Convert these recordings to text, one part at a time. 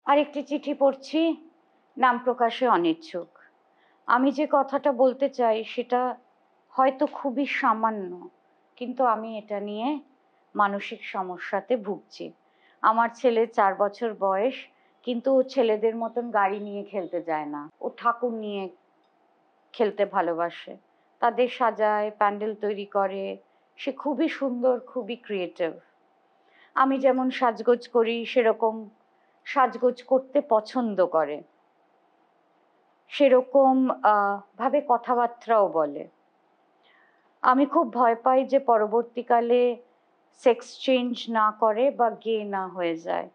আরেকটি চিঠি পড়ছি, নাম প্রকাশে অনিচ্ছুক। আমি যে কথাটা বলতে চাই সেটা হয়তো খুবই সামান্য, কিন্তু আমি এটা নিয়ে মানসিক সমস্যাতে ভুগছি। আমার ছেলে 4 বছর বয়স, কিন্তু ও ছেলেদের মতন গাড়ি নিয়ে খেলতে যায় না। ও ঠাকুর নিয়ে খেলতে ভালোবাসে। তাদের সাজায়, প্যান্ডেল তৈরি করে। সে খুবই সুন্দর, খুবই ক্রিয়েটিভ। আমি যেমন সাজগোজ করি সেরকম সাজগোজ করতে পছন্দ করে। সেরকম ভাবে কথাবার্তাও বলে। আমি খুব ভয় পাই যে পরবর্তীকালে সেক্স চেঞ্জ না করে বা গে না হয়ে যায়।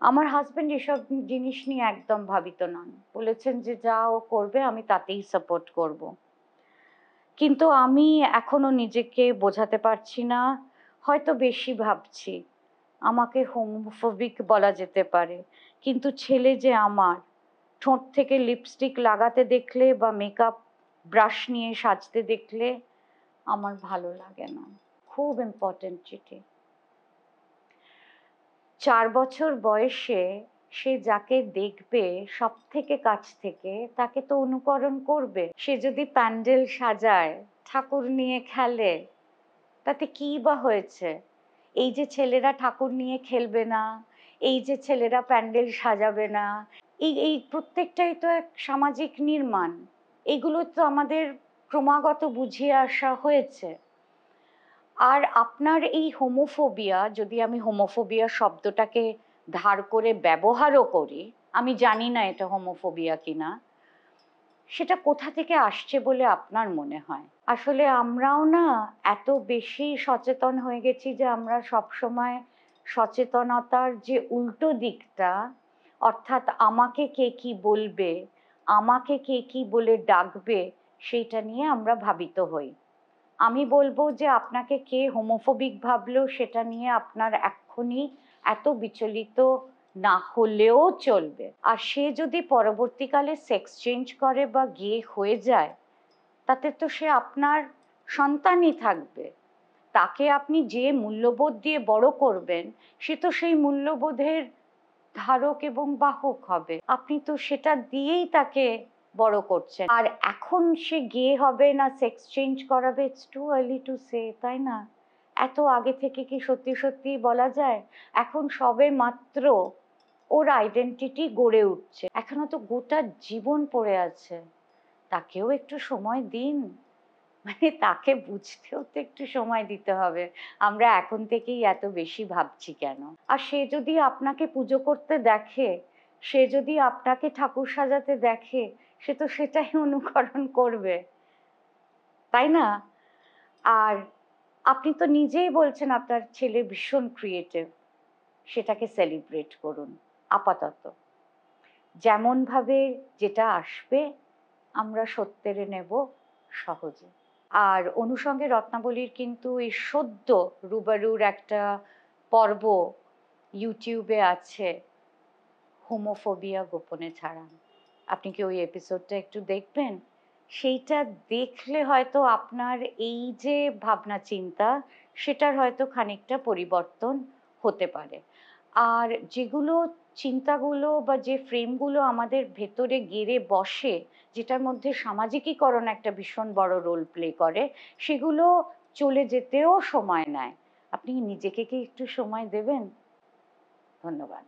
আমার হাজবেন্ড এসব জিনিস নিয়ে একদম ভাবিত নন, বলেছেন যে যা ও করবে আমি তাতেই সাপোর্ট করব। কিন্তু আমি এখনো নিজেকে বোঝাতে পারছি না, হয়তো বেশি ভাবছি। আমাকে হোমোফোবিক বলা যেতে পারে, কিন্তু ছেলে যে আমার ঠোঁট থেকে লিপস্টিক লাগাতে দেখলে বা মেকআপ ব্রাশ নিয়ে সাজতে দেখলে আমার ভালো লাগে না। খুব ইম্পর্টেন্ট চিঠি। 4 বছর বয়সে সে যাকে দেখবে সব থেকে কাছ থেকে তাকে তো অনুকরণ করবে। সে যদি প্যান্ডেল সাজায়, ঠাকুর নিয়ে খেলে, তাতে কি বা হয়েছে? এই যে ছেলেরা ঠাকুর নিয়ে খেলবে না, এই যে ছেলেরা প্যান্ডেল সাজাবে না, এই প্রত্যেকটাই তো এক সামাজিক নির্মাণ। এগুলো তো আমাদের ক্রমাগত বুঝিয়ে আসা হয়েছে। আর আপনার এই হোমোফোবিয়া, যদি আমি হোমোফোবিয়া শব্দটাকে ধার করে ব্যবহারও করি, আমি জানি না এটা হোমোফোবিয়া কিনা, সেটা কোথা থেকে আসছে বলে আপনার মনে হয়? আসলে আমরাও না এত বেশি সচেতন হয়ে গেছি যে আমরা সবসময় সচেতনতার যে উল্টো দিকটা, অর্থাৎ আমাকে কে কি বলবে, আমাকে কে কি বলে ডাকবে, সেইটা নিয়ে আমরা ভাবিত হই। আমি বলবো যে আপনাকে কে হোমোফোবিক ভাবলো সেটা নিয়ে আপনার এক্ষুনি এত বিচলিত না হলেও চলবে। আর সে যদি পরবর্তীকালে সেক্স চেঞ্জ করে বা গে হয়ে যায়, তাতে তো সে আপনার সন্তানই থাকবে। তাকে আপনি যে মূল্যবোধ দিয়ে বড় করবেন, সে তো সেই মূল্যবোধের ধারক এবং বাহক হবে। আপনি তো সেটা দিয়েই তাকে বড় করছেন। আর এখন সে গে হবে না সেক্স চেঞ্জ করাবে, it's too early to say, তাই না? এত আগে থেকে কি সত্যি সত্যি বলা যায়? এখন সবে মাত্র ওর আইডেন্টিটি গড়ে উঠছে, এখনো তো গোটা জীবন পড়ে আছে। তাকেও একটু সময় দিন, মানে তাকে বুঝতেও তো একটু সময় দিতে হবে। আমরা এখন থেকেই এত বেশি ভাবছি কেন? আর সে যদি আপনাকে পুজো করতে দেখে, সে যদি আপনাকে ঠাকুর সাজাতে দেখে, সে তো সেটাই অনুকরণ করবে, তাই না? আর আপনি তো নিজেই বলছেন আপনার ছেলে ভীষণ ক্রিয়েটিভ, সেটাকে সেলিব্রেট করুন। আপাতত যেমন ভাবে যেটা আসবে আমরা সত্যেরে নেব সহজে। আর অনুষঙ্গে রত্নাবলীর কিন্তু এই সদ্য রুবারুর একটা পর্ব ইউটিউবে আছে, হোমোফোবিয়া গোপনে ছাড়ান। আপনি কি ওই এপিসোডটা একটু দেখবেন? সেইটা দেখলে হয়তো আপনার এই যে ভাবনা চিন্তা, সেটার হয়তো খানিকটা পরিবর্তন হতে পারে। আর যেগুলো চিন্তাগুলো বা যে ফ্রেমগুলো আমাদের ভেতরে গেড়ে বসে, যেটার মধ্যে সামাজিকীকরণ একটা ভীষণ বড় রোল প্লে করে, সেগুলো চলে যেতেও সময় নেয়। আপনি নিজেকে কি একটু সময় দেবেন? ধন্যবাদ।